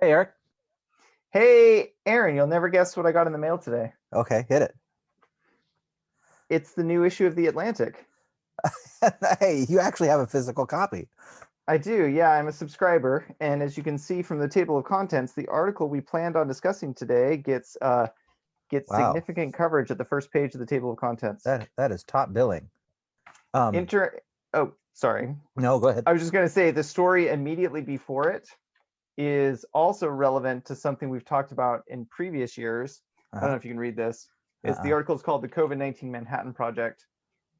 Hey, Eric. Hey, Aaron, you'll never guess what I got in the mail today. Okay, hit it. It's the new issue of The Atlantic. Hey, you actually have a physical copy. I do, yeah, I'm a subscriber, and as you can see from the table of contents, the article we planned on discussing today gets Wow, significant coverage at the first page of the table of contents. that is top billing. Um, Inter Oh, sorry. no, go ahead. I was just going to say the story immediately before it is also relevant to something we've talked about in previous years. I don't Uh-huh. know if you can read this. The Uh-uh. article is called The COVID-19 Manhattan Project.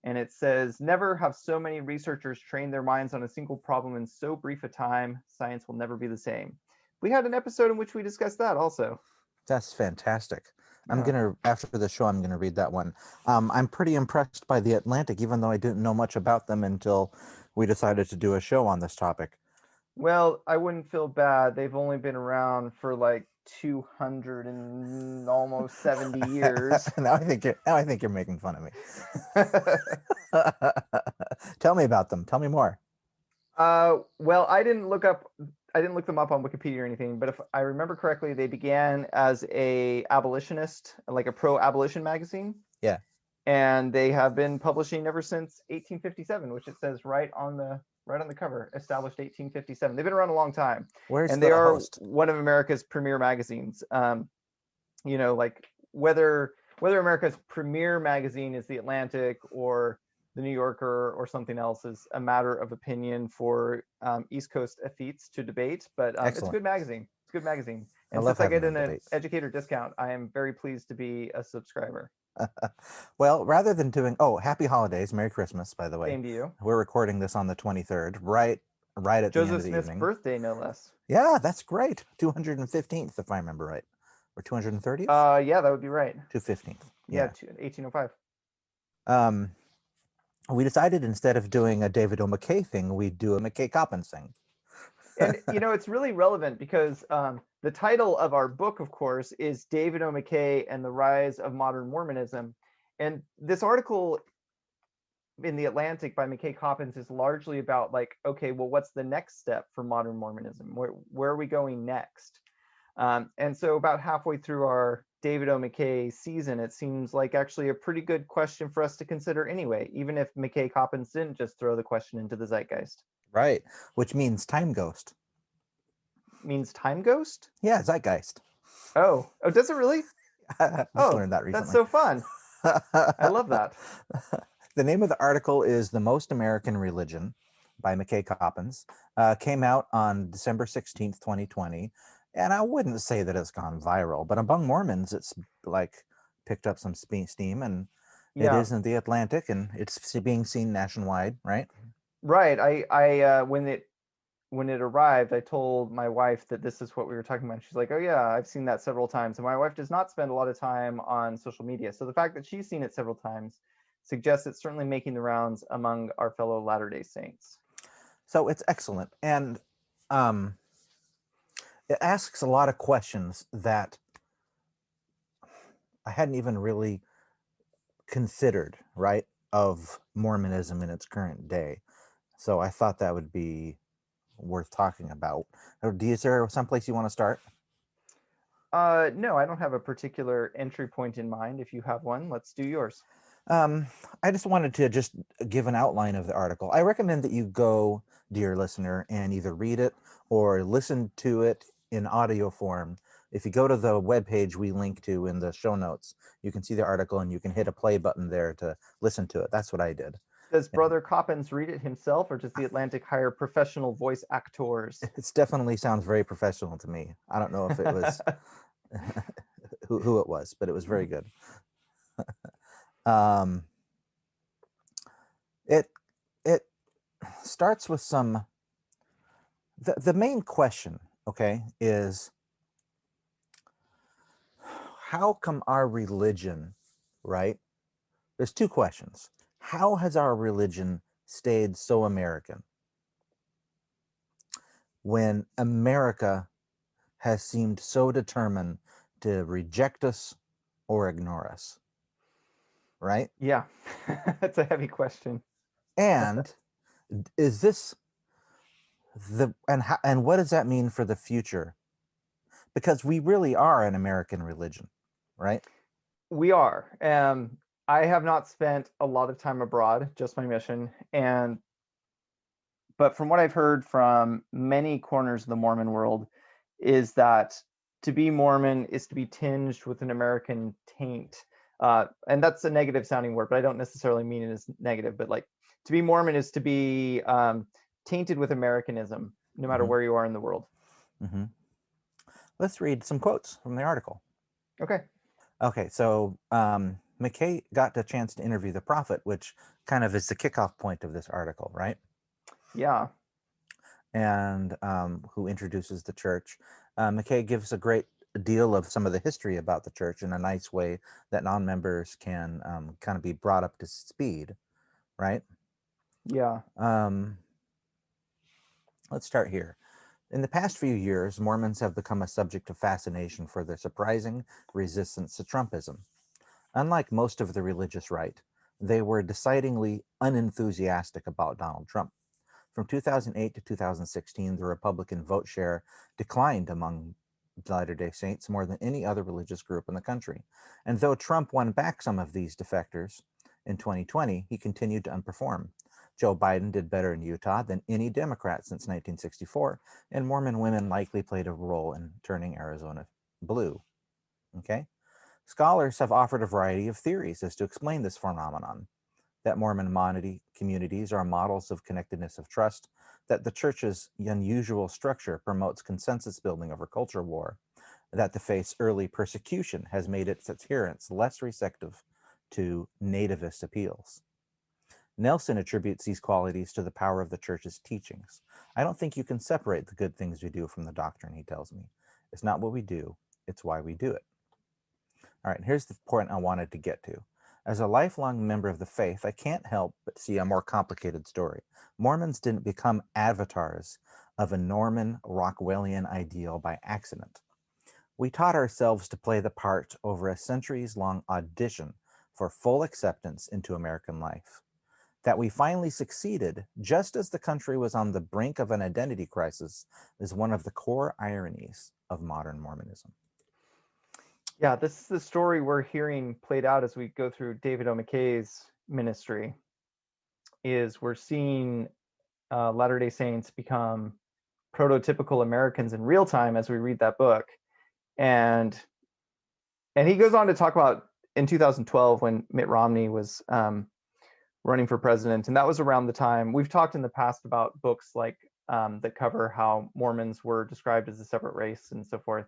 And it says, never have so many researchers trained their minds on a single problem in so brief a time. Science will never be the same. We had an episode in which we discussed that also. That's fantastic. Yeah. After the show, I'm gonna read that one. I'm pretty impressed by the Atlantic, even though I didn't know much about them until we decided to do a show on this topic. Well, I wouldn't feel bad. They've only been around for like 200 and almost 70 years. Now I think you're making fun of me. Tell me about them. Tell me more. Well, I didn't look them up on Wikipedia or anything, but if I remember correctly, they began as a abolitionist, like a pro-abolition magazine, Yeah. and they have been publishing ever since 1857, which it says right on the cover, established 1857. They've been around a long time, Where's and they the are host? one of America's premier magazines. Like whether America's premier magazine is the Atlantic or the New Yorker or something else is a matter of opinion for East Coast athetes to debate. But it's a Excellent. good magazine. It's a good magazine. I And love since I having get the an debates. educator discount, I am very pleased to be a subscriber. Well, rather than doing, oh, happy holidays, Merry Christmas, by the way. Same to you. We're recording this on the 23rd, right at the end Joseph of the Smith's evening. birthday, no less. Yeah, that's great. 215th, if I remember right. Or 230th? Yeah, that would be right. 215th. Yeah, Yeah. 1805. Um, we decided instead of doing a David O. McKay thing, we'd do a McKay Coppins thing. And it's really relevant because the title of our book, of course, is David O. McKay and the Rise of Modern Mormonism. And this article in the Atlantic by McKay Coppins is largely about like, okay, well, what's the next step for modern Mormonism? Where are we going next? And so about halfway through our David O. McKay season, it seems like actually a pretty good question for us to consider anyway, even if McKay Coppins didn't just throw the question into the zeitgeist. Right, which means time ghost. Means time ghost? Yeah, zeitgeist. Oh, does it really? I just Oh, learned that that's recently. so fun. I love that. The name of the article is The Most American Religion by McKay Coppins. Came out on December 16th, 2020. And I wouldn't say that it's gone viral, but among Mormons, it's like picked up some steam, and it Yeah, is in the Atlantic, and it's being seen nationwide, right? right. When it arrived, I told my wife that this is what we were talking about. She's like, "Oh yeah, I've seen that several times." And my wife does not spend a lot of time on social media, so the fact that she's seen it several times suggests it's certainly making the rounds among our fellow Latter-day Saints. So it's excellent. And um, it asks a lot of questions that I hadn't even really considered, right, of Mormonism in its current day. So I thought that would be worth talking about. Is there someplace you want to start? No, I don't have a particular entry point in mind. If you have one, let's do yours. Um, I just wanted to just give an outline of the article. I recommend that you go, dear listener, and either read it or listen to it in audio form. If you go to the webpage we link to in the show notes, you can see the article and you can hit a play button there to listen to it. That's what I did. Does And Brother Coppins read it himself, or does the Atlantic hire professional voice actors? it definitely sounds very professional to me. I don't know if it was who it was, but it was very good. Um, it it starts with the main question, okay, is how come our religion, right? There's two questions. How has our religion stayed so American when America has seemed so determined to reject us or ignore us, right? Yeah, that's a heavy question. And is this and what does that mean for the future because we really are an American religion, right? We are. I have not spent a lot of time abroad, just my mission, and but from what I've heard from many corners of the Mormon world, is that to be Mormon is to be tinged with an American taint. And that's a negative sounding word, but I don't necessarily mean it as negative. But like to be Mormon is to be tainted with Americanism, no matter Hmm. where you are in the world. Hmm. Let's read some quotes from the article. Okay. Okay, so McKay got the chance to interview the prophet, which kind of is the kickoff point of this article, right? Yeah. And who introduces the church. McKay gives a great deal of some of the history about the church in a nice way that non-members can kind of be brought up to speed, right? Yeah. Um, let's start here. In the past few years, Mormons have become a subject of fascination for their surprising resistance to Trumpism. Unlike most of the religious right, they were decidedly unenthusiastic about Donald Trump. From 2008 to 2016, the Republican vote share declined among Latter-day Saints more than any other religious group in the country. And though Trump won back some of these defectors in 2020, he continued to underperform. Joe Biden did better in Utah than any Democrat since 1964, and Mormon women likely played a role in turning Arizona blue. Okay? Scholars have offered a variety of theories as to explain this phenomenon: that Mormon communities are models of connectedness of trust, that the church's unusual structure promotes consensus building over culture war, that the faith's early persecution has made its adherents less receptive to nativist appeals. Nelson attributes these qualities to the power of the church's teachings. I don't think you can separate the good things we do from the doctrine, he tells me. It's not what we do, it's why we do it. All right, here's the point I wanted to get to. As a lifelong member of the faith, I can't help but see a more complicated story. Mormons didn't become avatars of a Norman Rockwellian ideal by accident. We taught ourselves to play the part over a centuries-long audition for full acceptance into American life. That we finally succeeded just as the country was on the brink of an identity crisis is one of the core ironies of modern Mormonism. Yeah, this is the story we're hearing played out as we go through David O. McKay's ministry. Is we're seeing Latter-day Saints become prototypical Americans in real time as we read that book, and he goes on to talk about in 2012 when Mitt Romney was running for president, and that was around the time we've talked in the past about books like that cover how Mormons were described as a separate race and so forth.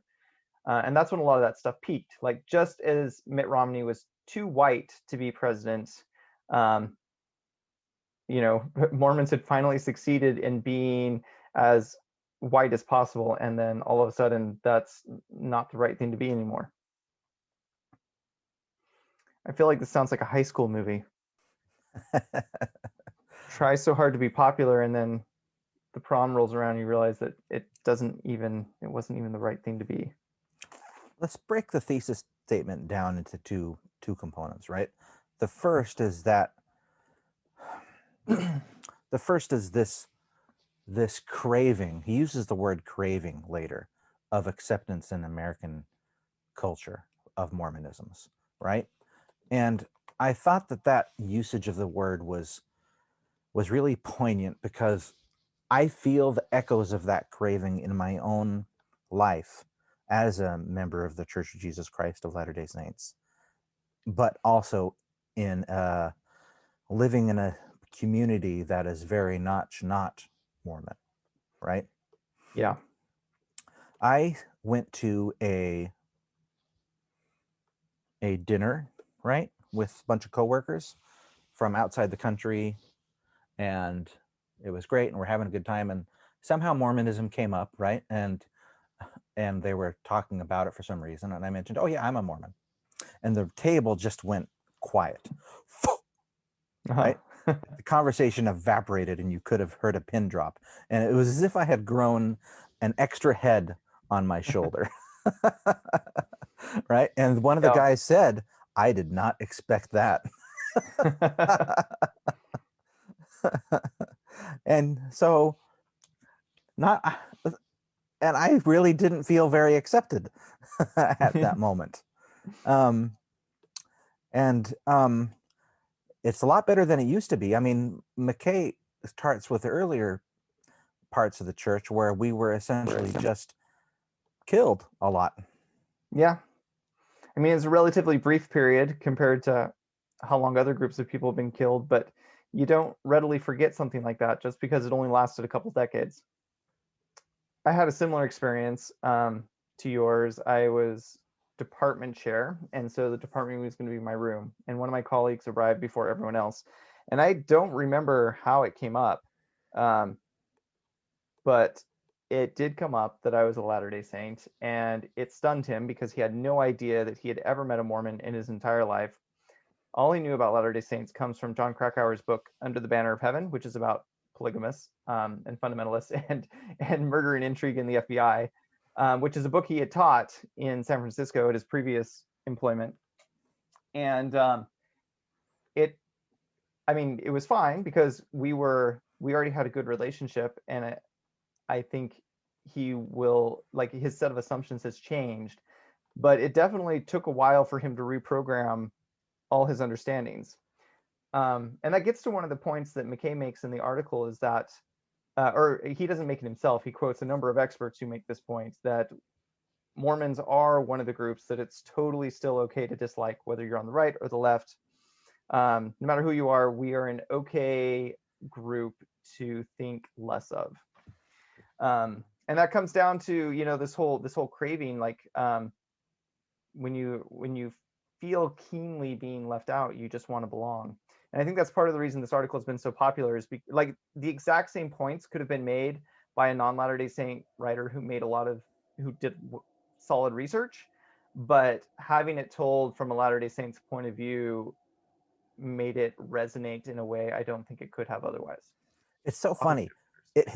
And that's when a lot of that stuff peaked. Like just as Mitt Romney was too white to be president, um, Mormons had finally succeeded in being as white as possible, and then all of a sudden that's not the right thing to be anymore. I feel like this sounds like a high school movie. Try so hard to be popular, and then the prom rolls around, you realize that it wasn't even the right thing to be. Let's break the thesis statement down into two components, right? The first is that the first is this craving. He uses the word craving later of acceptance in American culture of Mormonisms, right? And I thought that usage of the word was really poignant because I feel the echoes of that craving in my own life as a member of the Church of Jesus Christ of Latter-day Saints, but also in living in a community that is very much not Mormon, right? Yeah. I went to a dinner, right, with a bunch of coworkers from outside the country, and it was great, and we're having a good time, and somehow Mormonism came up, right? And they were talking about it for some reason, and I mentioned, oh yeah, I'm a Mormon, and the table just went quiet, Uh-huh. right? The conversation evaporated, and you could have heard a pin drop, and it was as if I had grown an extra head on my shoulder. Right? And one of the Yeah. guys said, I did not expect that. And so not and I really didn't feel very accepted at that moment. Um, and it's a lot better than it used to be. I mean, McKay starts with the earlier parts of the church where we were essentially just killed a lot. Yeah. I mean, it's a relatively brief period compared to how long other groups of people have been killed, but you don't readily forget something like that just because it only lasted a couple decades. I had a similar experience to yours. I was department chair, and so the department was going to be my room. And one of my colleagues arrived before everyone else, and I don't remember how it came up, um, but it did come up that I was a Latter-day Saint, and it stunned him because he had no idea that he had ever met a Mormon in his entire life. All he knew about Latter-day Saints comes from John Krakauer's book Under the Banner of Heaven, which is about polygamists and fundamentalists and murder and intrigue in the FBI, which is a book he had taught in San Francisco at his previous employment. And it, I mean, it was fine because we already had a good relationship, and I think he will, like, his set of assumptions has changed, but it definitely took a while for him to reprogram all his understandings. And that gets to one of the points that McKay makes in the article is that, or he doesn't make it himself, he quotes a number of experts who make this point, that Mormons are one of the groups that it's totally still okay to dislike, whether you're on the right or the left. No matter who you are, we are an okay group to think less of. And that comes down to, you know, this whole craving, like when you feel keenly being left out, you just want to belong. And I think that's part of the reason this article has been so popular is like the exact same points could have been made by a non-Latter-day Saint writer who did solid research, but having it told from a Latter-day Saint's point of view made it resonate in a way I don't think it could have otherwise. It's so funny.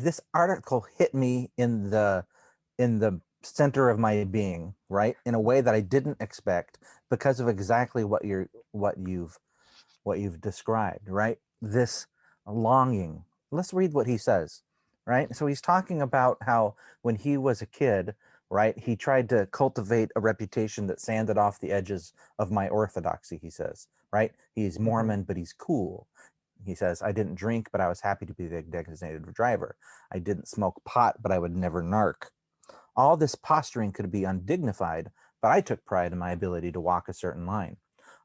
This article hit me in the center of my being, right, in a way that I didn't expect because of exactly what you've described, right? This longing. Let's read what he says, right? So he's talking about how when he was a kid, right, he tried to cultivate a reputation that sanded off the edges of my orthodoxy, he says, right? He's Mormon, but he's cool. He says, I didn't drink, but I was happy to be the designated driver. I didn't smoke pot, but I would never narc. All this posturing could be undignified, but I took pride in my ability to walk a certain line.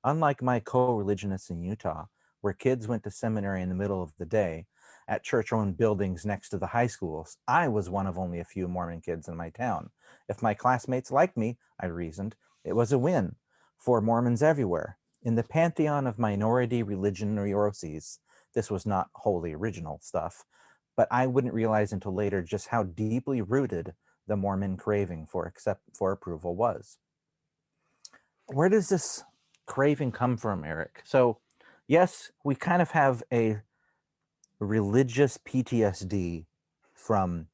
Unlike my co-religionists in Utah, where kids went to seminary in the middle of the day at church-owned buildings next to the high schools, I was one of only a few Mormon kids in my town. If my classmates liked me, I reasoned, it was a win for Mormons everywhere. In the pantheon of minority religion neuroses, this was not wholly original stuff, but I wouldn't realize until later just how deeply rooted the Mormon craving for approval was. Where does this craving come from, Eric? So, yes, we kind of have a religious PTSD from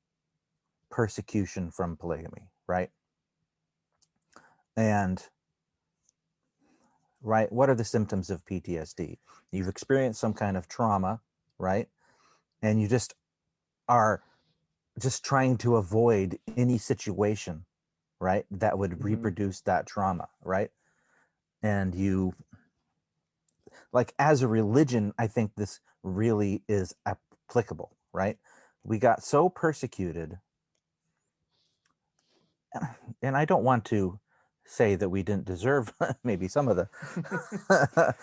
persecution from polygamy, right? And right, what are the symptoms of PTSD? You've experienced some kind of trauma, right? And you just are just trying to avoid any situation, right, that would reproduce that trauma, right? And you, like, as a religion, I think this really is applicable, right? We got so persecuted, and I don't want to say that we didn't deserve maybe some of the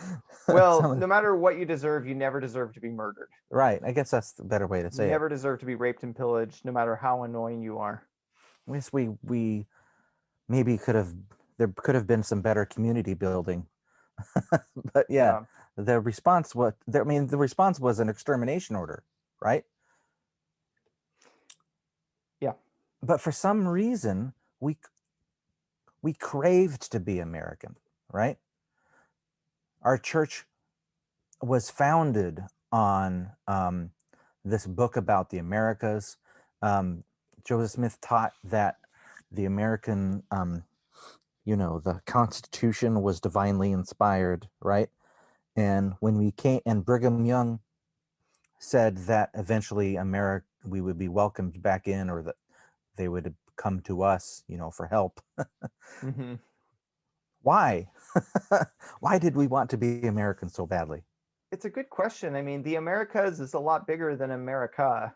Well, no matter what you deserve, you never deserve to be murdered. right, I guess that's the better way to You say it. never deserve to be raped and pillaged, no matter how annoying you are. Yes, we maybe there could have been some better community building. But yeah, Yeah. the response was I mean the response was an extermination order, right? Yeah. But for some reason we craved to be American, right? Our church was founded on this book about the Americas. Joseph Smith taught that the American, the Constitution was divinely inspired, right? And when we came, and Brigham Young said that eventually we would be welcomed back in, or that they would come to us, for help. Hmm. Why? Why did we want to be American so badly? It's a good question. I mean, the Americas is a lot bigger than America.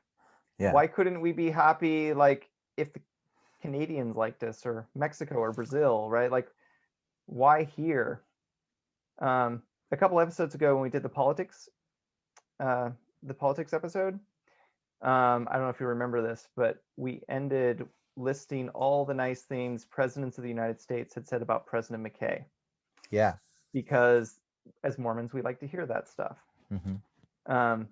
Yeah. Why couldn't we be happy, like, if the Canadians liked us, or Mexico or Brazil, right? Like, why here? A couple episodes ago when we did uh, the politics episode, I don't know if you remember this, but we ended listing all the nice things presidents of the United States had said about President McKay, Yeah. because as Mormons, we like to hear that stuff. Hmm. Um,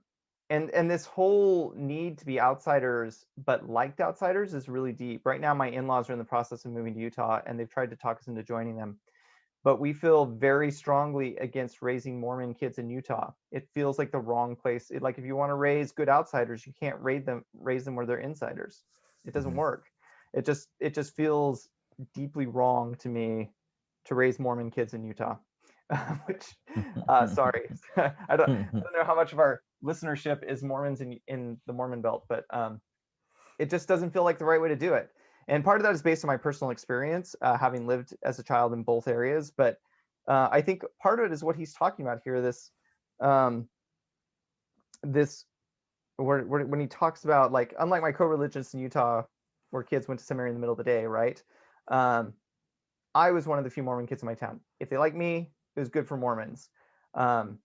and this whole need to be outsiders but liked outsiders is really deep. Right now, my in-laws are in the process of moving to Utah, and they've tried to talk us into joining them. But we feel very strongly against raising Mormon kids in Utah. It feels like the wrong place. Like, if you want to raise good outsiders, you can't raise them where they're insiders. It doesn't Hmm. work. It just feels deeply wrong to me to raise Mormon kids in Utah. Which, sorry, I don't know how much of our listenership is Mormons in the Mormon Belt, but it just doesn't feel like the right way to do it. And part of that is based on my personal experience, having lived as a child in both areas. But I think part of it is what he's talking about here. Um, this when he talks about, like, unlike my co-religionists in Utah, where kids went to seminary in the middle of the day, right? Um, I was one of the few Mormon kids in my town. If they like me, it was good for Mormons. Um,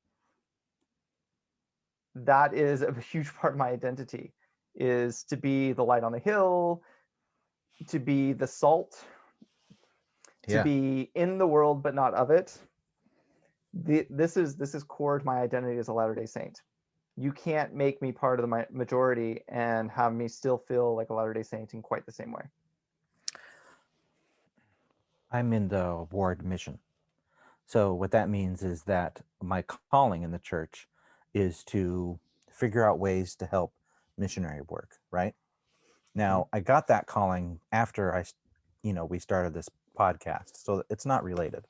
that is a huge part of my identity, is to be the light on the hill, to be the salt, to Yeah. be in the world but not of it. This is core to my identity as a Latter-day Saint. You can't make me part of the majority and have me still feel like a Latter-day Saint in quite the same way. I'm in the ward mission. So what that means is that my calling in the church is to figure out ways to help missionary work, right? Mhm. Now, I got that calling after we started this podcast, so it's not related.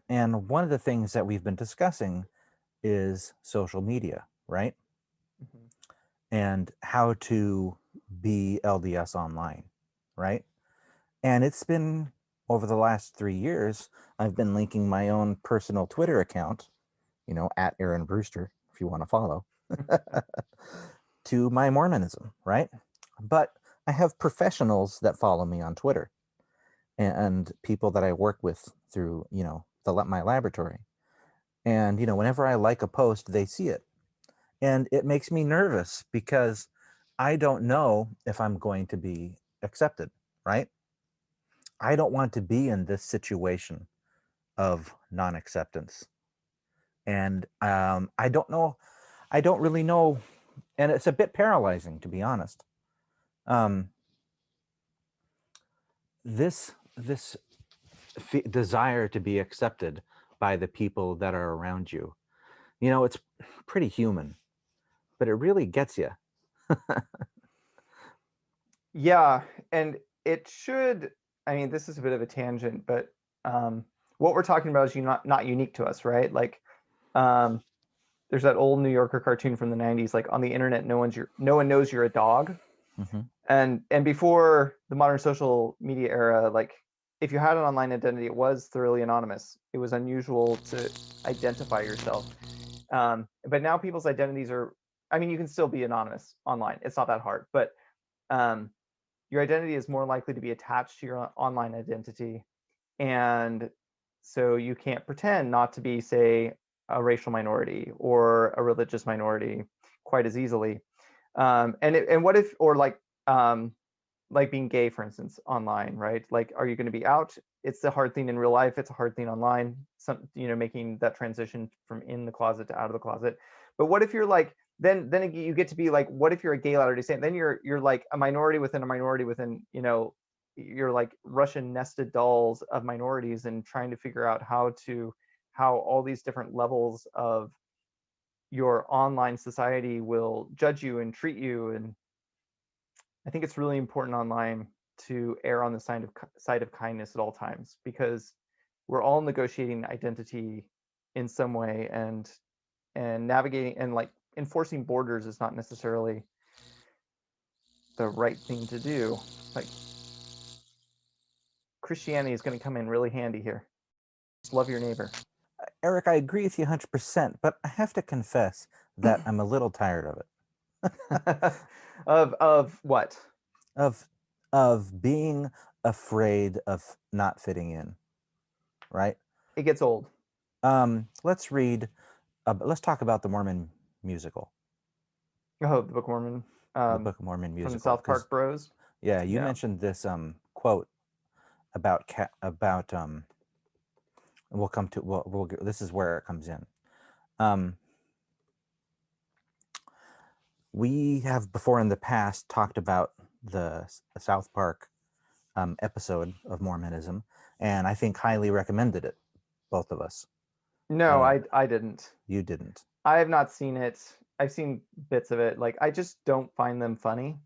And one of the things that we've been discussing is social media, right? Mhm. And how to be LDS online, right? And it's been over the last 3 years, I've been linking my own personal Twitter account, at Aaron Brewster, if you want to follow, to my Mormonism, right? But I have professionals that follow me on Twitter, and people that I work with through, my laboratory. And, whenever I like a post, they see it. And it makes me nervous because I don't know if I'm going to be accepted, right? I don't want to be in this situation of non-acceptance. And I don't know, I don't really know, and it's a bit paralyzing, to be honest. Um, this desire to be accepted by the people that are around you, it's pretty human, but it really gets you. Yeah, and it should. I mean, this is a bit of a tangent, but um, what we're talking about is not unique to us, right? Like, um, there's that old New Yorker cartoon from the '90s, like, on the internet, no one knows you're a dog. Hmm. And before the modern social media era, like, if you had an online identity, it was thoroughly anonymous. It was unusual to identify yourself. But now people's identities are, I mean, you can still be anonymous online. It's not that hard, but um, your identity is more likely to be attached to your online identity. And so you can't pretend not to be, say, a racial minority or a religious minority quite as easily. And what if, or like being gay, for instance, online, right? Like, are you going to be out? It's a hard thing in real life. It's a hard thing online. Making that transition from in the closet to out of the closet. But what if you're like, then you get to be like, what if you're a gay Latter-day Saint? Then you're like a minority within a minority within, you're like Russian nested dolls of minorities, and trying to figure out how all these different levels of your online society will judge you and treat you. And I think it's really important online to err on the side of kindness at all times, because we're all negotiating identity in some way, and navigating and, like, enforcing borders is not necessarily the right thing to do. Like, Christianity is going to come in really handy here. Just love your neighbor. Eric, I agree with you 100%, but I have to confess that I'm a little tired of it. Of what? Of being afraid of not fitting in, right? It gets old. Let's read. Let's talk about the Mormon musical, Oh, the Book of Mormon. the Book of Mormon From the musical. South Park Bros. Yeah, you Yeah. mentioned this quote about we'll come to this is where it comes in. We have before in the past talked about the South Park episode of Mormonism, and I think highly recommended it, both of us. No, I didn't. You didn't. I have not seen it. I've seen bits of it. Like, I just don't find them funny.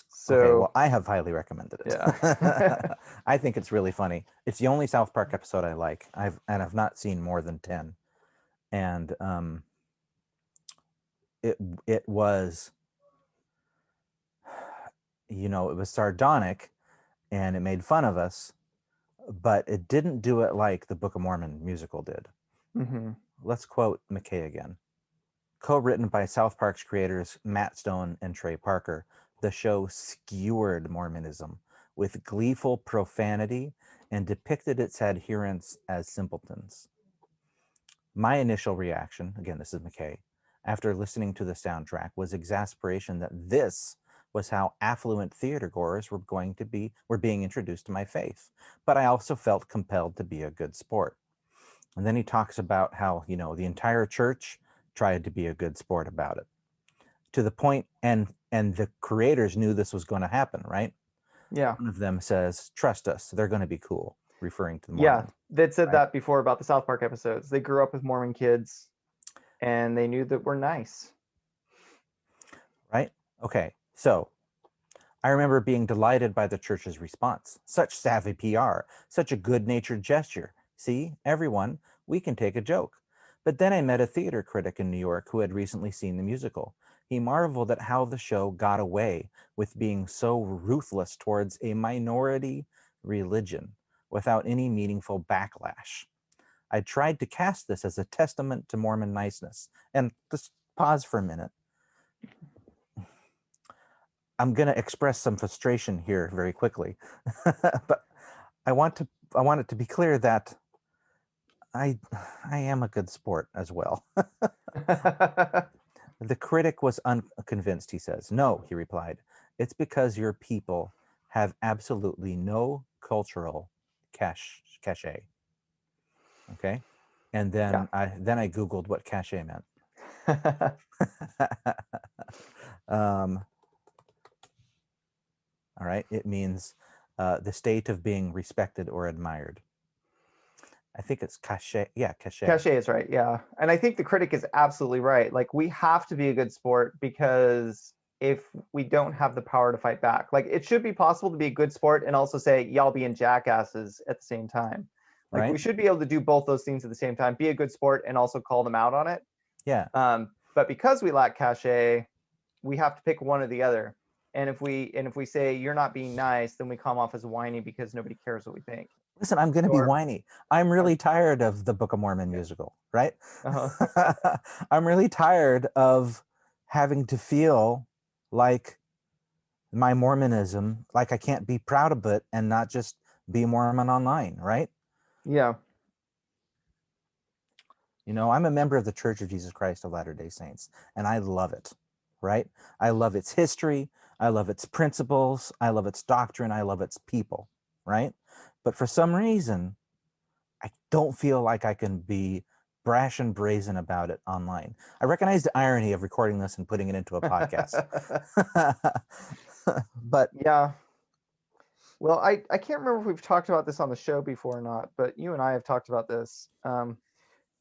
So, Okay, well, I have highly recommended it. yeah. I think it's really funny. It's the only South Park episode I like. I've not seen more than 10, and it was, it was sardonic, and it made fun of us, but it didn't do it like the Book of Mormon musical did. Mm-hmm. Let's quote McKay again. Co-written by South Park's creators Matt Stone and Trey Parker, the show skewered Mormonism with gleeful profanity and depicted its adherents as simpletons. My initial reaction, again, this is McKay, after listening to the soundtrack was exasperation that this was how affluent theater goers were being introduced to my faith. But I also felt compelled to be a good sport. And then he talks about how, the entire church tried to be a good sport about it. To the point, and the creators knew this was going to happen, right? Yeah. One of them says, "Trust us, they're going to be cool," referring to the Yeah. Mormons. They'd said Right? that before about the South Park episodes. They grew up with Mormon kids and they knew that we're nice. Right? Okay. So I remember being delighted by the church's response. Such savvy PR, such a good-natured gesture. See, everyone, we can take a joke. But then I met a theater critic in New York who had recently seen the musical. He marveled at how the show got away with being so ruthless towards a minority religion without any meaningful backlash. I tried to cast this as a testament to Mormon niceness. And just pause for a minute. I'm going to express some frustration here very quickly, but I want it to be clear that I am a good sport as well. The critic was unconvinced, he says. "No," he replied, "it's because your people have absolutely no cultural cachet." Okay, and then Yeah. I googled what cachet meant. All right, it means the state of being respected or admired. I think it's cachet. Yeah, cachet. Cachet is right. Yeah. And I think the critic is absolutely right. Like, we have to be a good sport because if we don't have the power to fight back, like, it should be possible to be a good sport and also say, y'all being jackasses at the same time. Like, we Right? should be able to do both those things at the same time, be a good sport and also call them out on it. Yeah. But because we lack cachet, we have to pick one or the other. And if we say you're not being nice, then we come off as whiny because nobody cares what we think. Listen, I'm going to be Or whiny. I'm really tired of the Book of Mormon musical, right? uh-huh. I'm really tired of having to feel like my Mormonism, like I can't be proud of it and not just be Mormon online, right? Yeah. I'm a member of the Church of Jesus Christ of Latter-day Saints, and I love it, right? I love its history. I love its principles. I love its doctrine. I love its people, right? But for some reason, I don't feel like I can be brash and brazen about it online. I recognize the irony of recording this and putting it into a podcast. But Yeah. Well, I can't remember if we've talked about this on the show before or not, but you and I have talked about this.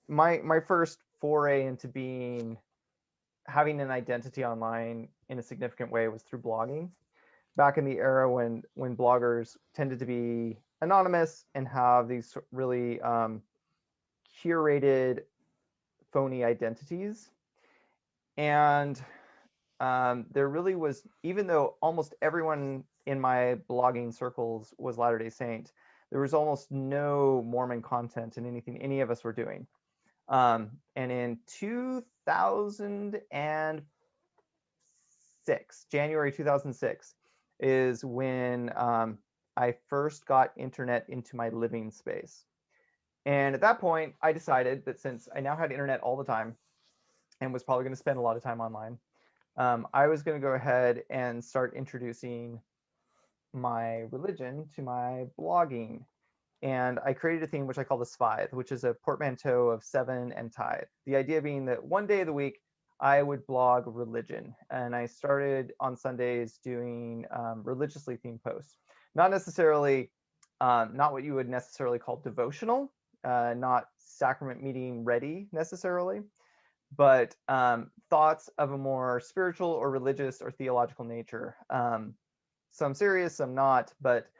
My first foray into having an identity online in a significant way was through blogging. Back in the era when bloggers tended to be anonymous and have these really curated phony identities. And there really was, even though almost everyone in my blogging circles was Latter-day Saint, there was almost no Mormon content in anything any of us were doing. And in 2006, January 2006, is when I first got internet into my living space. And at that point, I decided that since I now had internet all the time and was probably going to spend a lot of time online, I was going to go ahead and start introducing my religion to my blogging. And I created a theme which I call the Svithe, which is a portmanteau of seven and tithe. The idea being that one day of the week, I would blog religion. And I started on Sundays doing religiously themed posts. Not necessarily, not what you would necessarily call devotional, not sacrament meeting ready necessarily, but thoughts of a more spiritual or religious or theological nature. Some serious, some not, but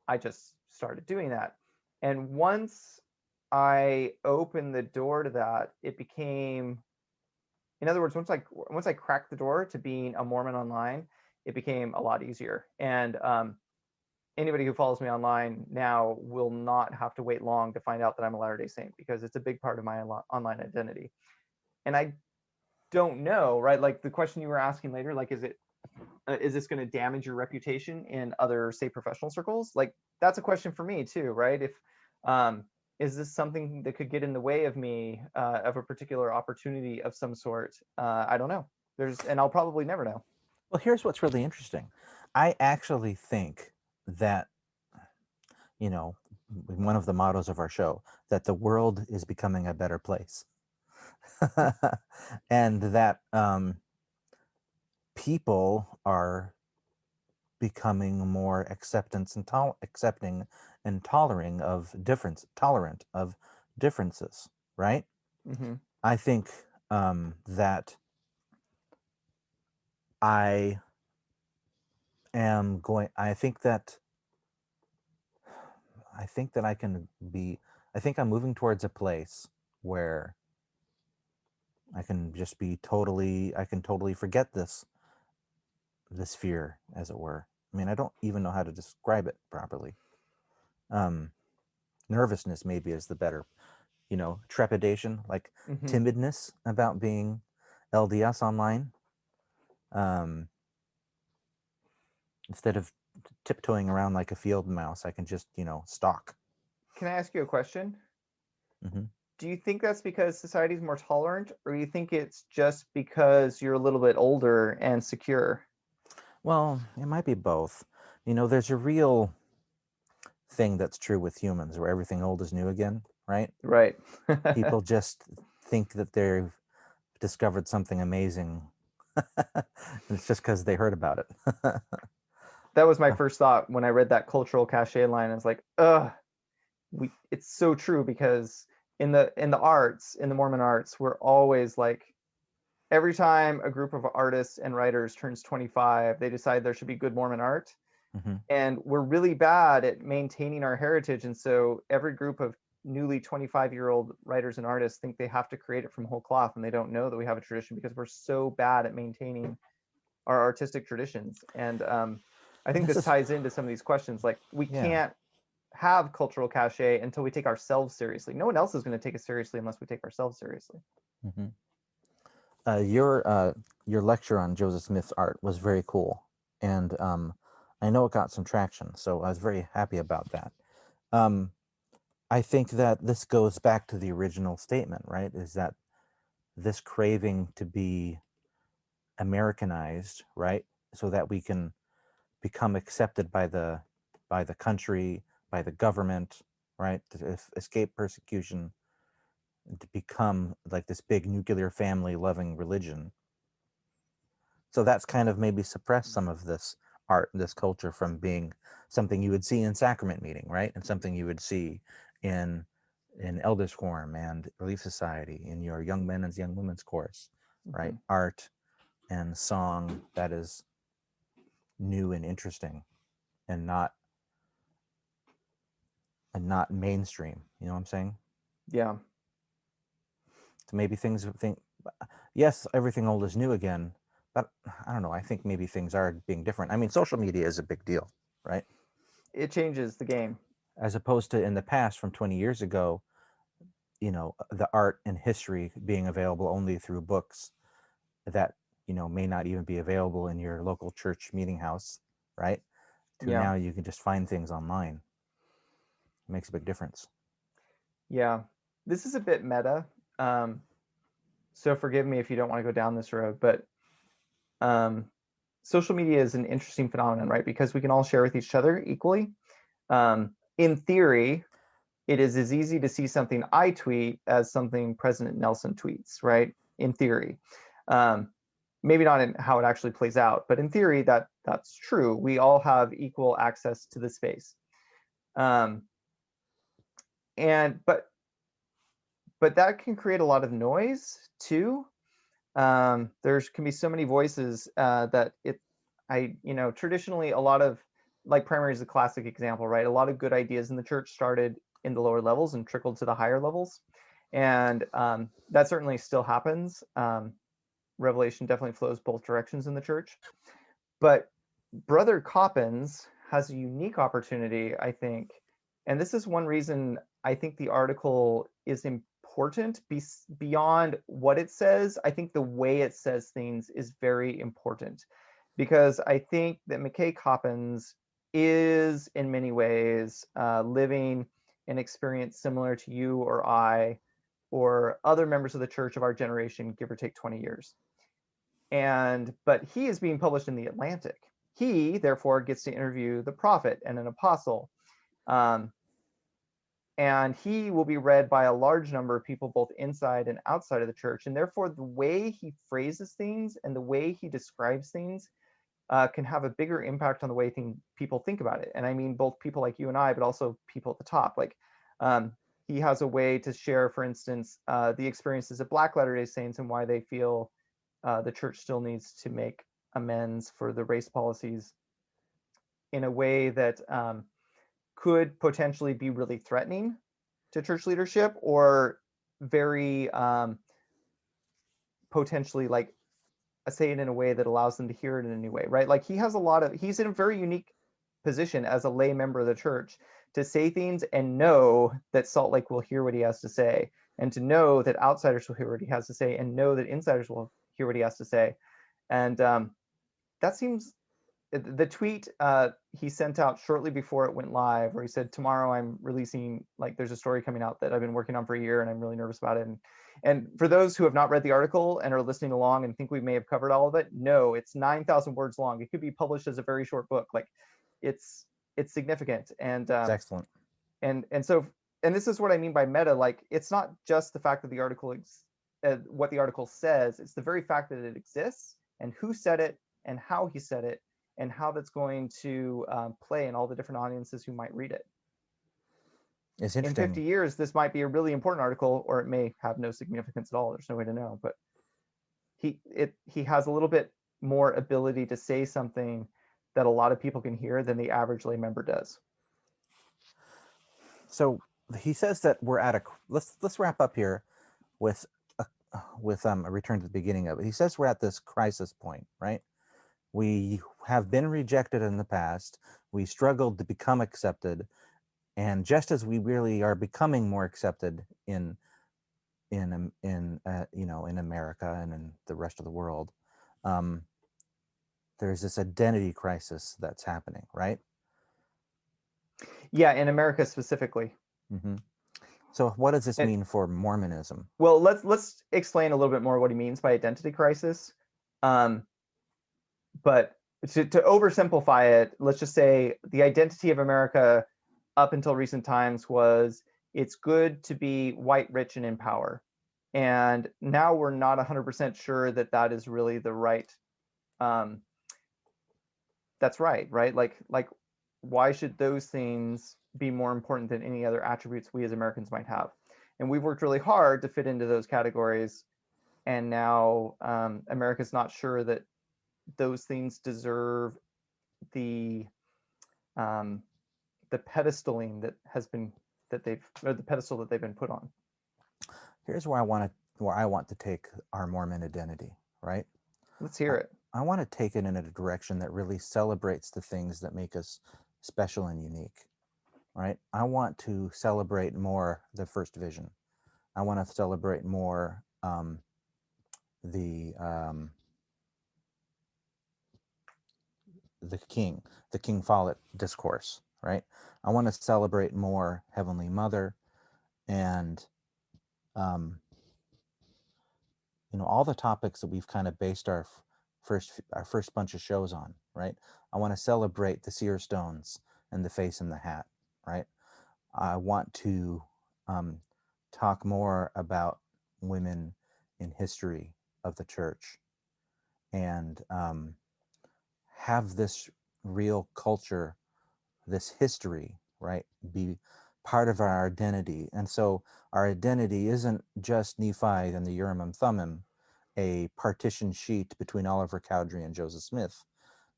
I just started doing that. And once I opened the door to that, it became, in other words, once I cracked the door to being a Mormon online, it became a lot easier. And anybody who follows me online now will not have to wait long to find out that I'm a Latter-day Saint, because it's a big part of my online identity. And I don't know, right? Like the question you were asking later, like, is this going to damage your reputation in other, say, professional circles? Like, that's a question for me too, right? If is this something that could get in the way of me of a particular opportunity of some sort? I don't know. And I'll probably never know. Well, here's what's really interesting. I actually think that, you know, one of the mottos of our show, that the world is becoming a better place. And that people are becoming more accepting and tolerant of differences, right? Mm-hmm. I think that I am going. I think that I can be. I think I'm moving towards a place where I can just be totally. I can totally forget this fear, as it were. I mean, I don't even know how to describe it properly. Um, Nervousness maybe is the better, trepidation, like Mm-hmm. timidness about being LDS online. Um, Instead of tiptoeing around like a field mouse, I can just, stalk. Can I ask you a question? Hmm. Do you think that's because society's more tolerant, or do you think it's just because you're a little bit older and secure? Well, it might be both. There's a real thing that's true with humans where everything old is new again, right? Right. People just think that they've discovered something amazing. And it's just because they heard about it. That was my first thought when I read that cultural cachet line. I was like, ugh, it's so true, because in the Mormon arts, we're always like, every time a group of artists and writers turns 25, they decide there should be good Mormon art. Hmm. And we're really bad at maintaining our heritage. And so every group of newly 25-year-old writers and artists think they have to create it from whole cloth, and they don't know that we have a tradition because we're so bad at maintaining our artistic traditions. And I And think this this is, ties into some of these questions. Like, we yeah. can't have cultural cachet until we take ourselves seriously. No one else is going to take us seriously unless we take ourselves seriously. Hmm. Your lecture on Joseph Smith's art was very cool, and I know it got some traction, so I was very happy about that. Um, I think that this goes back to the original statement, right? Is that this craving to be Americanized, right, so that we can become accepted by the country, by the government, right, to escape persecution, and to become like this big nuclear family loving religion. So that's kind of maybe suppressed some of this art, this culture, from being something you would see in sacrament meeting, right, and something you would see in elders quorum and relief society, in your young men and young women's chorus, Mm-hmm. right? Art and song that is new and interesting, and not mainstream. You know what I'm saying? Yeah. So maybe things think, yes, everything old is new again, But I don't know. I think maybe things are being different. I mean, social media is a big deal, right? It changes the game. As opposed to in the past from 20 years ago, the art and history being available only through books that, may not even be available in your local church meeting house, right? To Yeah. now you can just find things online. It makes a big difference. Yeah. This is a bit meta. Um, so forgive me if you don't want to go down this road, but um, social media is an interesting phenomenon, right? Because we can all share with each other equally. In theory, it is as easy to see something I tweet as something President Nelson tweets, right? In theory. Um, Maybe not in how it actually plays out, but in theory, that's true. We all have equal access to the space. Um, and but that can create a lot of noise too. There can be so many voices that traditionally a lot of, like primary is a classic example, right? A lot of good ideas in the church started in the lower levels and trickled to the higher levels. And that certainly still happens. Revelation definitely flows both directions in the church. But Brother Coppins has a unique opportunity, I think. And this is one reason I think the article is important beyond what it says. I think the way it says things is very important because I think that McKay Coppins is in many ways living an experience similar to you or I or other members of the church of our generation, give or take 20 years. But he is being published in the Atlantic. He therefore gets to interview the prophet and an apostle. Um, and he will be read by a large number of people both inside and outside of the church. And therefore, the way he phrases things and the way he describes things can have a bigger impact on the way people think about it. And I mean both people like you and I, but also people at the top. Like he has a way to share, for instance, the experiences of Black Latter-day Saints and why they feel the church still needs to make amends for the race policies in a way that could potentially be really threatening to church leadership or very potentially like say it in a way that allows them to hear it in a new way, right? Like he's in a very unique position as a lay member of the church to say things and know that Salt Lake will hear what he has to say, and to know that outsiders will hear what he has to say, and know that insiders will hear what he has to say. And that seems the tweet he sent out shortly before it went live, where he said, "Tomorrow I'm releasing, like, there's a story coming out that I've been working on for a year, and I'm really nervous about it." And for those who have not read the article and are listening along and think we may have covered all of it, no, it's 9,000 words long. It could be published as a very short book. Like, it's significant, It's excellent. and this is what I mean by meta. Like, it's not just the fact that the article what the article says; it's the very fact that it exists and who said it and how he said it and how that's going to play in all the different audiences who might read it. It's In interesting. 50 years, this might be a really important article, or it may have no significance at all. There's no way to know. But he has a little bit more ability to say something that a lot of people can hear than the average lay member does. So he says that we're at a let's wrap up here with a return to the beginning of it. He says we're at this crisis point, right? We have been rejected in the past. We struggled to become accepted, and just as we really are becoming more accepted in in America and in the rest of the world, um, there's this identity crisis that's happening, right? Yeah, in America specifically. Mm-hmm. So, what does this And, mean for Mormonism? well, let's explain a little bit more what he means by identity crisis. Um, but to oversimplify it, let's just say the identity of America up until recent times was it's good to be white, rich, and in power. And now we're not 100% sure that that is really the right. Um, that's right? Like, why should those things be more important than any other attributes we as Americans might have? And we've worked really hard to fit into those categories, and now America's not sure that those things deserve the um, the pedestaling the pedestal that they've been put on. Here's where I want to take our Mormon identity, right? Let's hear it. I want to take it in a direction that really celebrates the things that make us special and unique. Right? I want to celebrate more the first vision. I want to celebrate more the um, the King Follett discourse. Right? I want to celebrate more Heavenly Mother and um, all the topics that we've kind of based our first bunch of shows on. Right? I want to celebrate the seer stones and the face in the hat. Right? I want to um, talk more about women in history of the church and have this real culture, this history, right, be part of our identity. And so our identity isn't just Nephi and the Urim and Thummim, a partition sheet between Oliver Cowdery and Joseph Smith,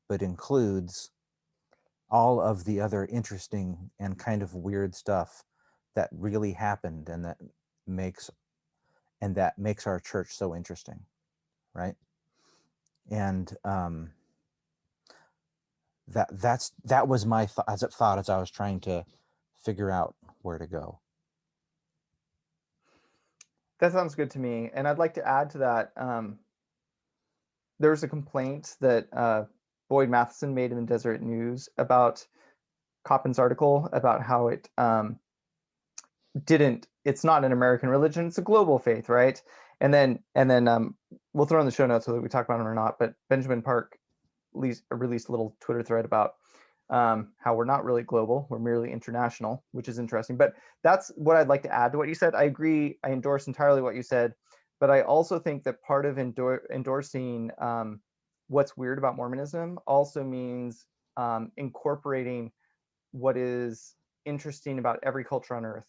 but includes all of the other interesting and kind of weird stuff that really happened makes and that makes our church so interesting, right? And that was my thought as I was trying to figure out where to go. That sounds good to me. And I'd like to add to that. There's a complaint that Boyd Matheson made in the Deseret News about Coppins' article about how it it's not an American religion, it's a global faith, right? And then we'll throw in the show notes whether we talk about them or not, but Benjamin Park released a little Twitter thread about how we're not really global, we're merely international, which is interesting. But that's what I'd like to add to what you said. I agree, I endorse entirely what you said, but I also think that part of endorsing what's weird about Mormonism also means incorporating what is interesting about every culture on earth.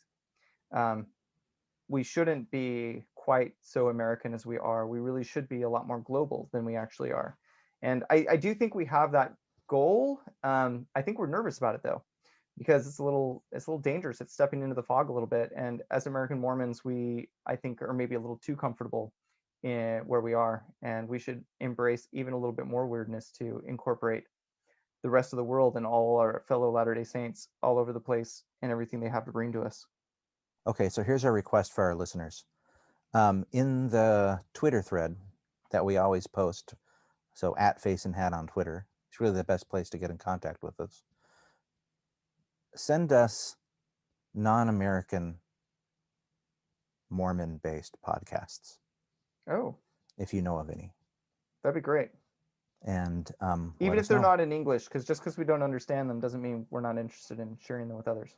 We shouldn't be quite so American as we are. We really should be a lot more global than we actually are. And I do think we have that goal. I think we're nervous about it though, because it's a little dangerous. It's stepping into the fog a little bit. And as American Mormons, we, I think, are maybe a little too comfortable in where we are, and we should embrace even a little bit more weirdness to incorporate the rest of the world and all our fellow Latter-day Saints all over the place and everything they have to bring to us. Okay, so here's our request for our listeners. In the Twitter thread that we always post, so at Face and Hat on Twitter, it's really the best place to get in contact with us. Send us non-American Mormon-based podcasts, Oh, if you know of any, that'd be great. and let Even if us they're know. not in English, because just because we don't understand them doesn't mean we're not interested in sharing them with others.